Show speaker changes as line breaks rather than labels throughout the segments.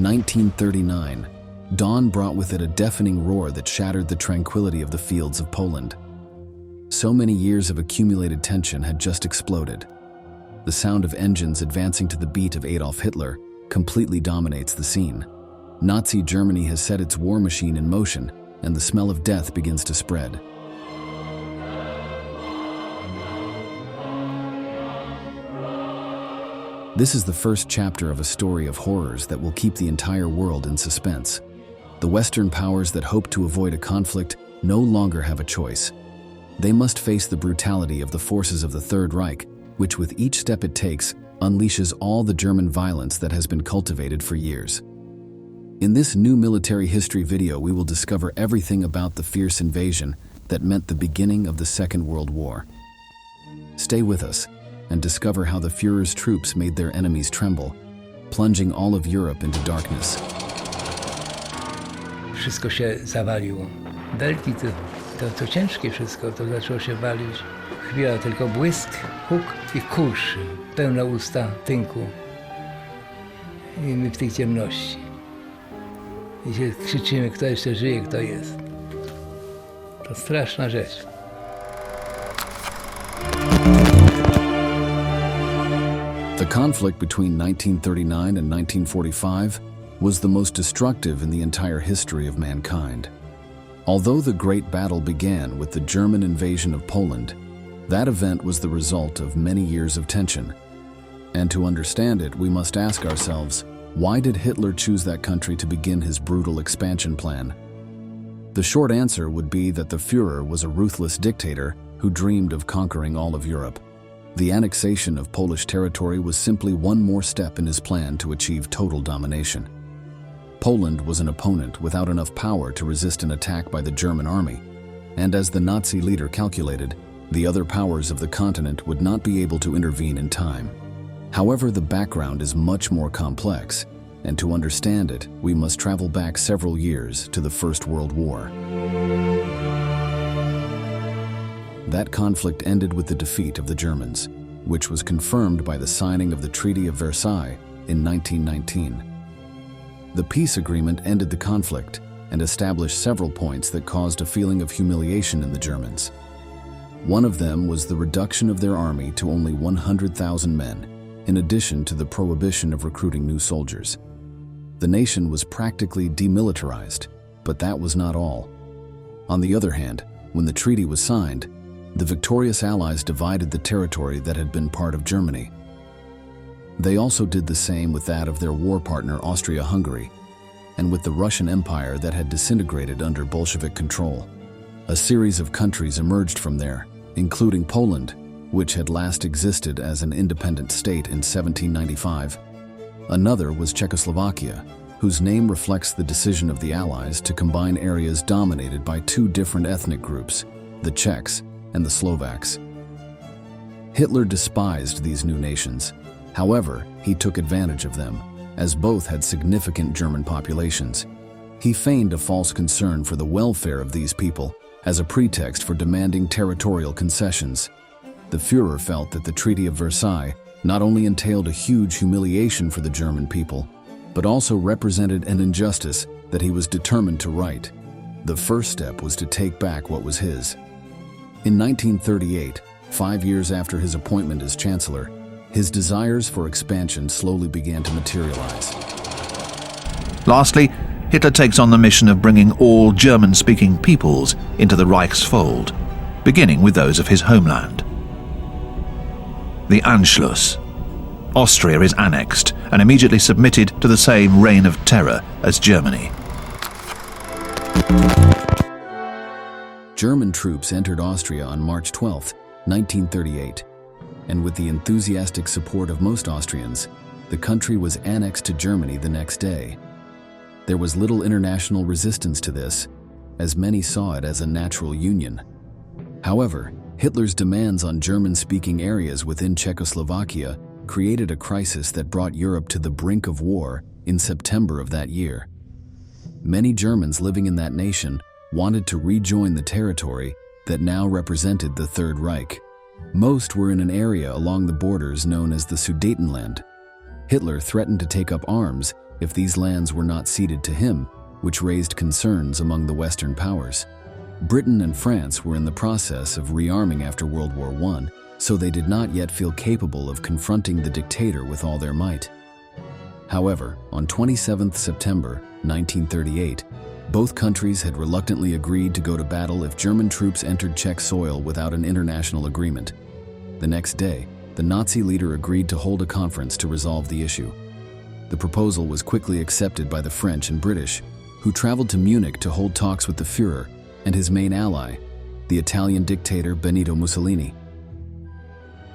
1939. Dawn brought with it a deafening roar that shattered the tranquility of the fields of Poland. So many years of accumulated tension had just exploded. The sound of engines advancing to the beat of Adolf Hitler completely dominates the scene. Nazi Germany has set its war machine in motion, and the smell of death begins to spread. This is the first chapter of a story of horrors that will keep the entire world in suspense. The Western powers that hope to avoid a conflict no longer have a choice. They must face the brutality of the forces of the Third Reich, which with each step it takes, unleashes all the German violence that has been cultivated for years. In this new military history video, we will discover everything about the fierce invasion that meant the beginning of the Second World War. Stay with us and discover how the Führer's troops made their enemies tremble, plunging all of Europe into darkness.
Wszystko się zawaliło. Belki to ciężkie wszystko, to zaczęło się walić. Chwila tylko błysk, huk i kurz, pełne usta tynku. I my w tej ciemności. I się krzyczymy, kto jeszcze żyje, kto jest. To straszna rzecz.
The conflict between 1939 and 1945 was the most destructive in the entire history of mankind. Although the Great Battle began with the German invasion of Poland, that event was the result of many years of tension. And to understand it, we must ask ourselves, why did Hitler choose that country to begin his brutal expansion plan? The short answer would be that the Führer was a ruthless dictator who dreamed of conquering all of Europe. The annexation of Polish territory was simply one more step in his plan to achieve total domination. Poland was an opponent without enough power to resist an attack by the German army, and as the Nazi leader calculated, the other powers of the continent would not be able to intervene in time. However, the background is much more complex, and to understand it, we must travel back several years to the First World War. That conflict ended with the defeat of the Germans, which was confirmed by the signing of the Treaty of Versailles in 1919. The peace agreement ended the conflict and established several points that caused a feeling of humiliation in the Germans. One of them was the reduction of their army to only 100,000 men, in addition to the prohibition of recruiting new soldiers. The nation was practically demilitarized, but that was not all. On the other hand, when the treaty was signed, the victorious Allies divided the territory that had been part of Germany. They also did the same with that of their war partner Austria-Hungary, and with the Russian Empire that had disintegrated under Bolshevik control. A series of countries emerged from there, including Poland, which had last existed as an independent state in 1795. Another was Czechoslovakia, whose name reflects the decision of the Allies to combine areas dominated by two different ethnic groups, the Czechs and the Slovaks. Hitler despised these new nations. However, he took advantage of them, as both had significant German populations. He feigned a false concern for the welfare of these people as a pretext for demanding territorial concessions. The Führer felt that the Treaty of Versailles not only entailed a huge humiliation for the German people, but also represented an injustice that he was determined to right. The first step was to take back what was his. In 1938, 5 years after his appointment as Chancellor, his desires for expansion slowly began to materialize.
Lastly, Hitler takes on the mission of bringing all German-speaking peoples into the Reich's fold, beginning with those of his homeland. The Anschluss. Austria is annexed and immediately submitted to the same reign of terror as Germany.
German troops entered Austria on March 12, 1938, and with the enthusiastic support of most Austrians, the country was annexed to Germany the next day. There was little international resistance to this, as many saw it as a natural union. However, Hitler's demands on German-speaking areas within Czechoslovakia created a crisis that brought Europe to the brink of war in September of that year. Many Germans living in that nation wanted to rejoin the territory that now represented the Third Reich. Most were in an area along the borders known as the Sudetenland. Hitler threatened to take up arms if these lands were not ceded to him, which raised concerns among the Western powers. Britain and France were in the process of rearming after World War I, so they did not yet feel capable of confronting the dictator with all their might. However, on 27 September 1938, both countries had reluctantly agreed to go to battle if German troops entered Czech soil without an international agreement. The next day, the Nazi leader agreed to hold a conference to resolve the issue. The proposal was quickly accepted by the French and British, who traveled to Munich to hold talks with the Führer and his main ally, the Italian dictator Benito Mussolini.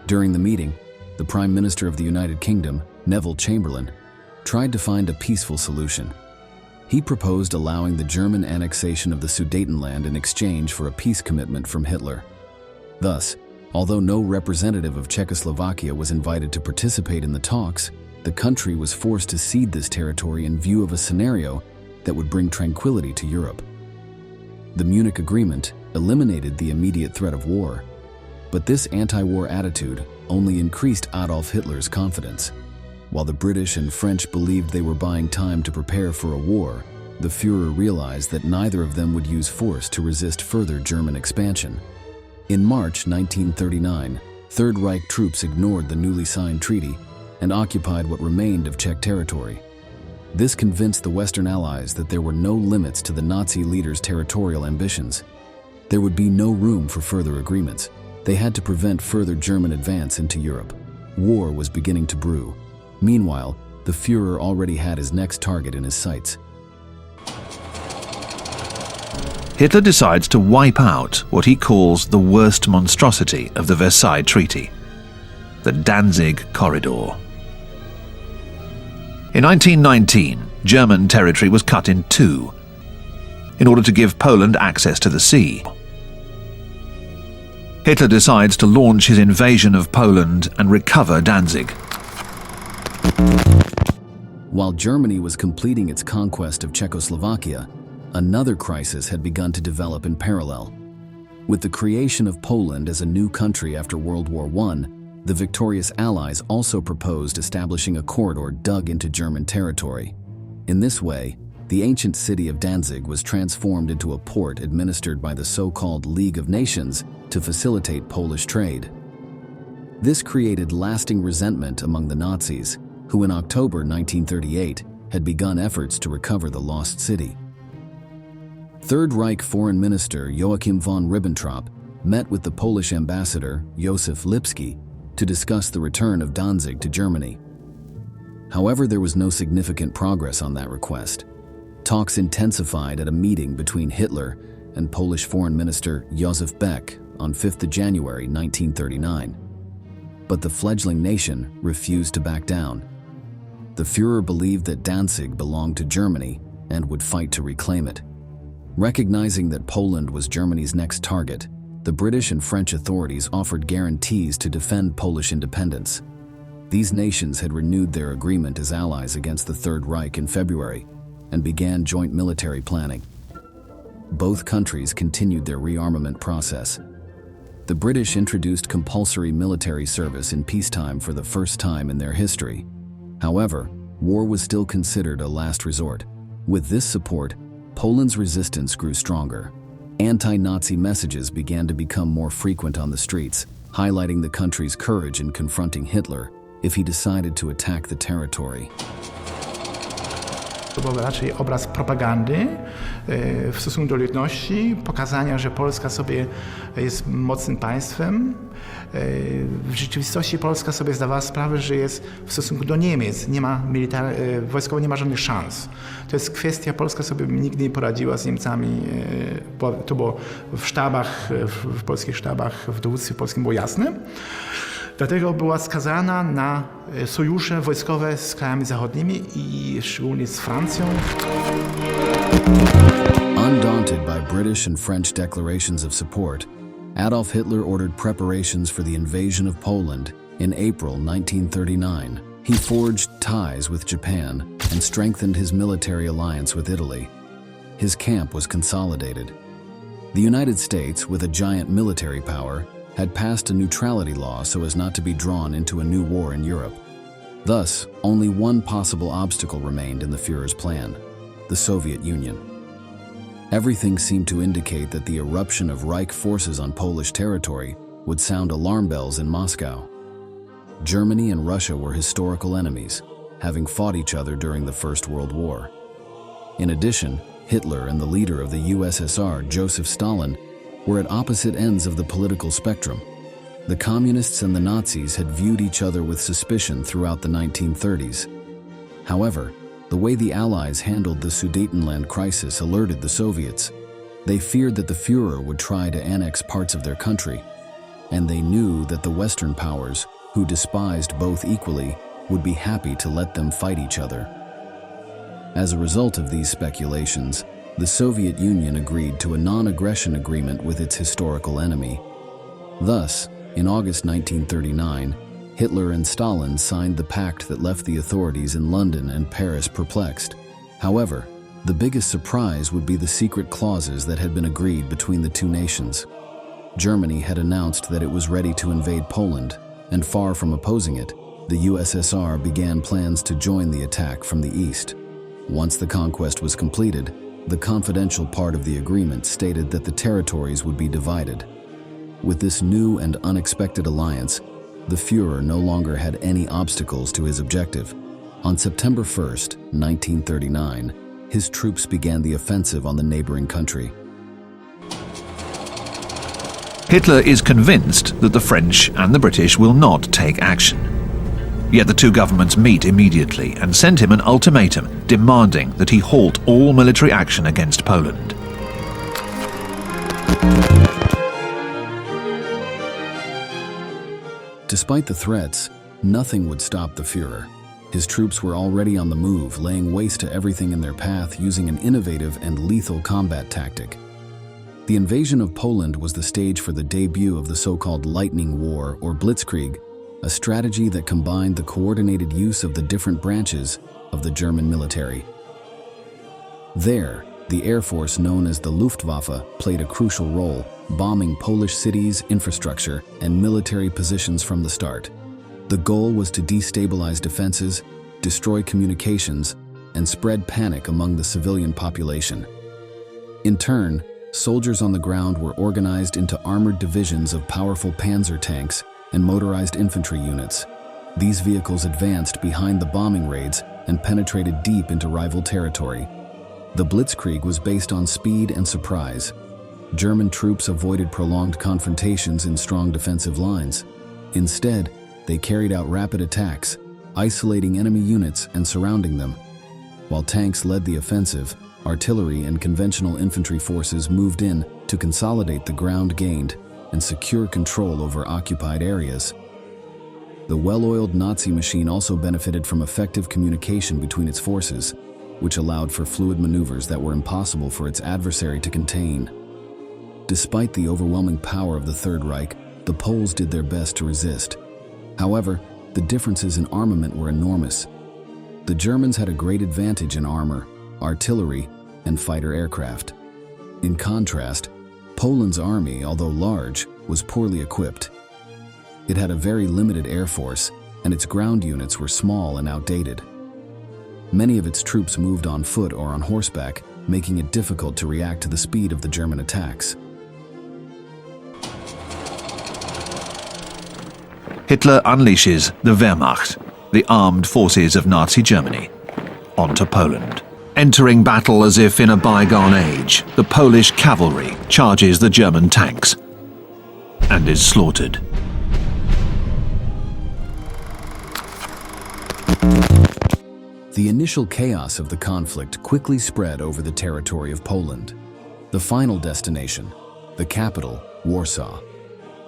During the meeting, the Prime Minister of the United Kingdom, Neville Chamberlain, tried to find a peaceful solution. He proposed allowing the German annexation of the Sudetenland in exchange for a peace commitment from Hitler. Thus, although no representative of Czechoslovakia was invited to participate in the talks, the country was forced to cede this territory in view of a scenario that would bring tranquility to Europe. The Munich Agreement eliminated the immediate threat of war, but this anti-war attitude only increased Adolf Hitler's confidence. While the British and French believed they were buying time to prepare for a war, the Führer realized that neither of them would use force to resist further German expansion. In March 1939, Third Reich troops ignored the newly signed treaty and occupied what remained of Czech territory. This convinced the Western Allies that there were no limits to the Nazi leaders' territorial ambitions. There would be no room for further agreements. They had to prevent further German advance into Europe. War was beginning to brew. Meanwhile, the Führer already had his next target in his sights.
Hitler decides to wipe out what he calls the worst monstrosity of the Versailles Treaty, the Danzig Corridor. In 1919, German territory was cut in two in order to give Poland access to the sea. Hitler decides to launch his invasion of Poland and recover Danzig.
While Germany was completing its conquest of Czechoslovakia, another crisis had begun to develop in parallel. With the creation of Poland as a new country after World War I, the victorious Allies also proposed establishing a corridor dug into German territory. In this way, the ancient city of Danzig was transformed into a port administered by the so-called League of Nations to facilitate Polish trade. This created lasting resentment among the Nazis, who in October 1938 had begun efforts to recover the lost city. Third Reich Foreign Minister Joachim von Ribbentrop met with the Polish ambassador Józef Lipski to discuss the return of Danzig to Germany. However, there was no significant progress on that request. Talks intensified at a meeting between Hitler and Polish Foreign Minister Józef Beck on 5 January 1939. But the fledgling nation refused to back down. The Führer believed that Danzig belonged to Germany and would fight to reclaim it. Recognizing that Poland was Germany's next target, the British and French authorities offered guarantees to defend Polish independence. These nations had renewed their agreement as allies against the Third Reich in February and began joint military planning. Both countries continued their rearmament process. The British introduced compulsory military service in peacetime for the first time in their history. However, war was still considered a last resort. With this support, Poland's resistance grew stronger. Anti-Nazi messages began to become more frequent on the streets, highlighting the country's courage in confronting Hitler if he decided to attack the territory.
To był raczej obraz propagandy w stosunku do ludności, pokazania, że Polska sobie jest mocnym państwem. W rzeczywistości Polska sobie zdawała sprawę, że jest w stosunku do Niemiec, wojskowo nie ma żadnych szans. To jest kwestia, Polska sobie nigdy nie poradziła z Niemcami, to było w sztabach, w polskich sztabach, w dowództwie polskim było jasne. Dlatego była skazana na sojusze wojskowe z krajami zachodnimi i szczególnie z Francją.
Undaunted by British and French declarations of support, Adolf Hitler ordered preparations for the invasion of Poland in April 1939. He forged ties with Japan and strengthened his military alliance with Italy. His camp was consolidated. The United States, with a giant military power, had passed a neutrality law so as not to be drawn into a new war in Europe. Thus, only one possible obstacle remained in the Führer's plan: the Soviet Union. Everything seemed to indicate that the eruption of Reich forces on Polish territory would sound alarm bells in Moscow. Germany and Russia were historical enemies, having fought each other during the First World War. In addition, Hitler and the leader of the USSR, Joseph Stalin, were at opposite ends of the political spectrum. The Communists and the Nazis had viewed each other with suspicion throughout the 1930s. However, the way the Allies handled the Sudetenland crisis alerted the Soviets. They feared that the Führer would try to annex parts of their country, and they knew that the Western powers, who despised both equally, would be happy to let them fight each other. As a result of these speculations, the Soviet Union agreed to a non-aggression agreement with its historical enemy. Thus, in August 1939, Hitler and Stalin signed the pact that left the authorities in London and Paris perplexed. However, the biggest surprise would be the secret clauses that had been agreed between the two nations. Germany had announced that it was ready to invade Poland, and far from opposing it, the USSR began plans to join the attack from the east. Once the conquest was completed, the confidential part of the agreement stated that the territories would be divided. With this new and unexpected alliance, the Führer no longer had any obstacles to his objective. On September 1st, 1939, his troops began the offensive on the neighboring country.
Hitler is convinced that the French and the British will not take action. Yet the two governments meet immediately and send him an ultimatum demanding that he halt all military action against Poland.
Despite the threats, nothing would stop the Führer. His troops were already on the move, laying waste to everything in their path using an innovative and lethal combat tactic. The invasion of Poland was the stage for the debut of the so-called Lightning War, or Blitzkrieg, a strategy that combined the coordinated use of the different branches of the German military. There, the Air Force known as the Luftwaffe played a crucial role, bombing Polish cities, infrastructure, and military positions from the start. The goal was to destabilize defenses, destroy communications, and spread panic among the civilian population. In turn, soldiers on the ground were organized into armored divisions of powerful panzer tanks and motorized infantry units. These vehicles advanced behind the bombing raids and penetrated deep into rival territory. The Blitzkrieg was based on speed and surprise. German troops avoided prolonged confrontations in strong defensive lines. Instead, they carried out rapid attacks, isolating enemy units and surrounding them. While tanks led the offensive, artillery and conventional infantry forces moved in to consolidate the ground gained and secure control over occupied areas. The well-oiled Nazi machine also benefited from effective communication between its forces, which allowed for fluid maneuvers that were impossible for its adversary to contain. Despite the overwhelming power of the Third Reich, the Poles did their best to resist. However, the differences in armament were enormous. The Germans had a great advantage in armor, artillery, and fighter aircraft. In contrast, Poland's army, although large, was poorly equipped. It had a very limited air force, and its ground units were small and outdated. Many of its troops moved on foot or on horseback, making it difficult to react to the speed of the German attacks.
Hitler unleashes the Wehrmacht, the armed forces of Nazi Germany, onto Poland. Entering battle as if in a bygone age, the Polish cavalry charges the German tanks and is slaughtered.
The initial chaos of the conflict quickly spread over the territory of Poland. The final destination, the capital, Warsaw.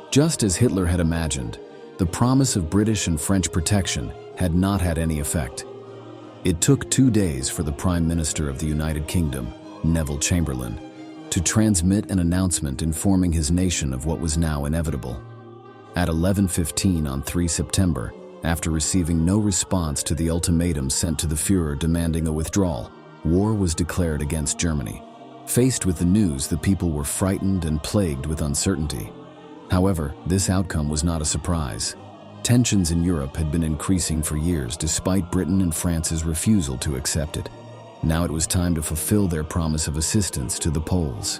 Just as Hitler had imagined, the promise of British and French protection had not had any effect. It took 2 days for the Prime Minister of the United Kingdom, Neville Chamberlain, to transmit an announcement informing his nation of what was now inevitable. At 11:15 on 3 September, after receiving no response to the ultimatum sent to the Führer demanding a withdrawal, war was declared against Germany. Faced with the news, the people were frightened and plagued with uncertainty. However, this outcome was not a surprise. Tensions in Europe had been increasing for years despite Britain and France's refusal to accept it. Now it was time to fulfill their promise of assistance to the Poles.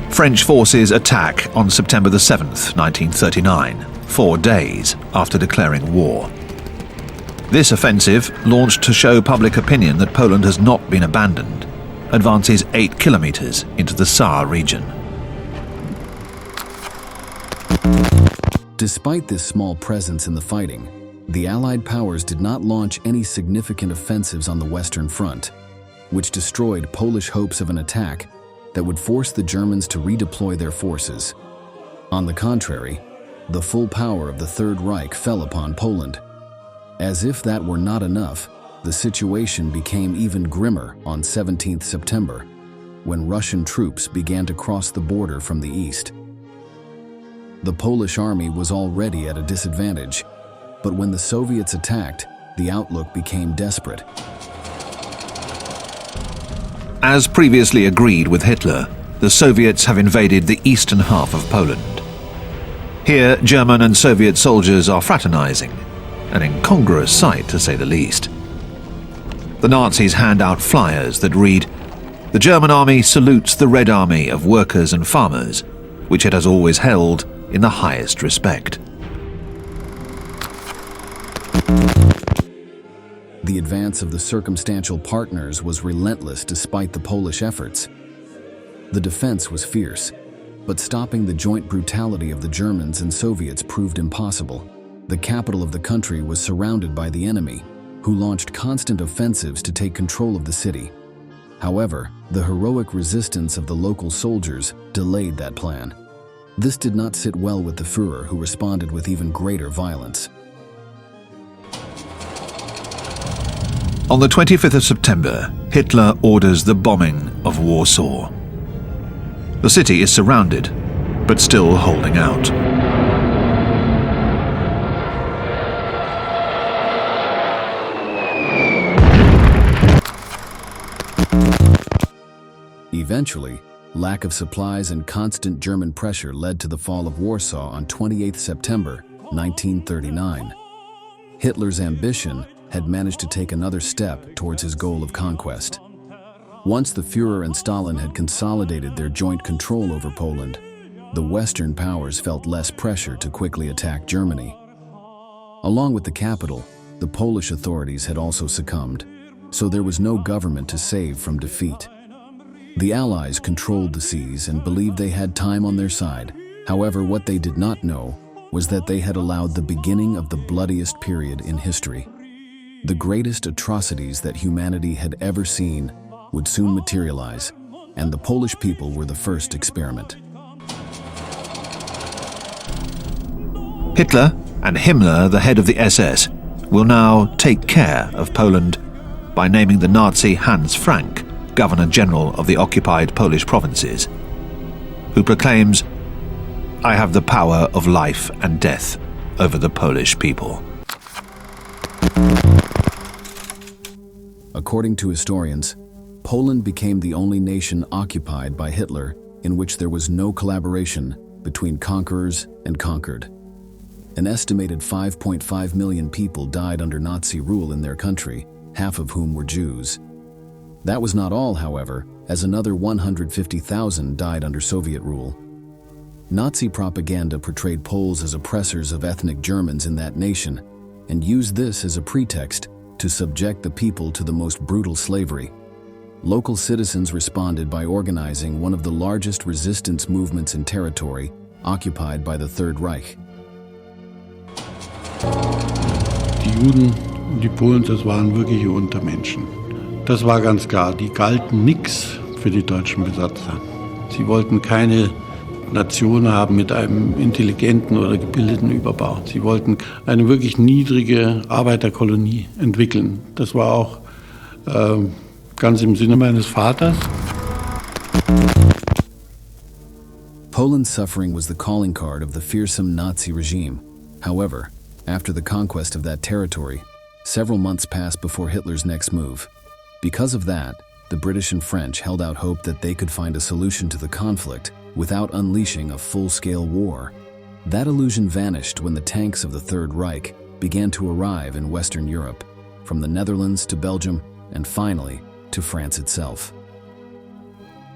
French forces attack on September the 7th, 1939, 4 days after declaring war. This offensive, launched to show public opinion that Poland has not been abandoned, advances 8 kilometers into the Saar region.
Despite this small presence in the fighting, the Allied powers did not launch any significant offensives on the Western Front, which destroyed Polish hopes of an attack that would force the Germans to redeploy their forces. On the contrary, the full power of the Third Reich fell upon Poland. As if that were not enough, the situation became even grimmer on 17th September, when Russian troops began to cross the border from the east. The Polish army was already at a disadvantage, but when the Soviets attacked, the outlook became desperate.
As previously agreed with Hitler, the Soviets have invaded the eastern half of Poland. Here, German and Soviet soldiers are fraternizing, an incongruous sight to say the least. The Nazis hand out flyers that read, "The German army salutes the Red Army of workers and farmers, which it has always held in the highest respect."
The advance of the circumstantial partners was relentless despite the Polish efforts. The defense was fierce, but stopping the joint brutality of the Germans and Soviets proved impossible. The capital of the country was surrounded by the enemy, who launched constant offensives to take control of the city. However, the heroic resistance of the local soldiers delayed that plan. This did not sit well with the Führer, who responded with even greater violence.
On the 25th of September, Hitler orders the bombing of Warsaw. The city is surrounded, but still holding out.
Eventually, lack of supplies and constant German pressure led to the fall of Warsaw on 28 September 1939. Hitler's ambition had managed to take another step towards his goal of conquest. Once the Führer and Stalin had consolidated their joint control over Poland, the Western powers felt less pressure to quickly attack Germany. Along with the capital, the Polish authorities had also succumbed, so there was no government to save from defeat. The Allies controlled the seas and believed they had time on their side. However, what they did not know was that they had allowed the beginning of the bloodiest period in history. The greatest atrocities that humanity had ever seen would soon materialize, and the Polish people were the first experiment.
Hitler and Himmler, the head of the SS, will now take care of Poland by naming the Nazi Hans Frank Governor-General of the occupied Polish provinces, who proclaims, "I have the power of life and death over the Polish people."
According to historians, Poland became the only nation occupied by Hitler in which there was no collaboration between conquerors and conquered. An estimated 5.5 million people died under Nazi rule in their country, half of whom were Jews. That was not all, however, as another 150,000 died under Soviet rule. Nazi propaganda portrayed Poles as oppressors of ethnic Germans in that nation and used this as a pretext to subject the people to the most brutal slavery. Local citizens responded by organizing one of the largest resistance movements in territory occupied by the Third Reich.
Die Juden und die Polen, das waren wirkliche Untermenschen. Das war ganz klar. Die galten nichts für die deutschen Besatzer. Sie wollten keine Nation haben mit einem intelligenten oder gebildeten Überbau. Sie wollten eine wirklich niedrige Arbeiterkolonie entwickeln. Das war auch ganz im Sinne meines Vaters.
Poland's suffering was the calling card of the fearsome Nazi regime. However, after the conquest of that territory, several months passed before Hitler's next move. Because of that, the British and French held out hope that they could find a solution to the conflict without unleashing a full-scale war. That illusion vanished when the tanks of the Third Reich began to arrive in Western Europe, from the Netherlands to Belgium, and finally to France itself.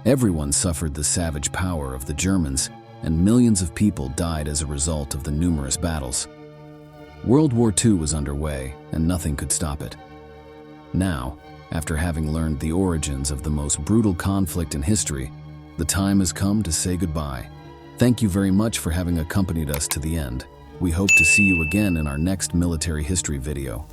Everyone suffered the savage power of the Germans, and millions of people died as a result of the numerous battles. World War II was underway, and nothing could stop it. Now, after having learned the origins of the most brutal conflict in history, the time has come to say goodbye. Thank you very much for having accompanied us to the end. We hope to see you again in our next military history video.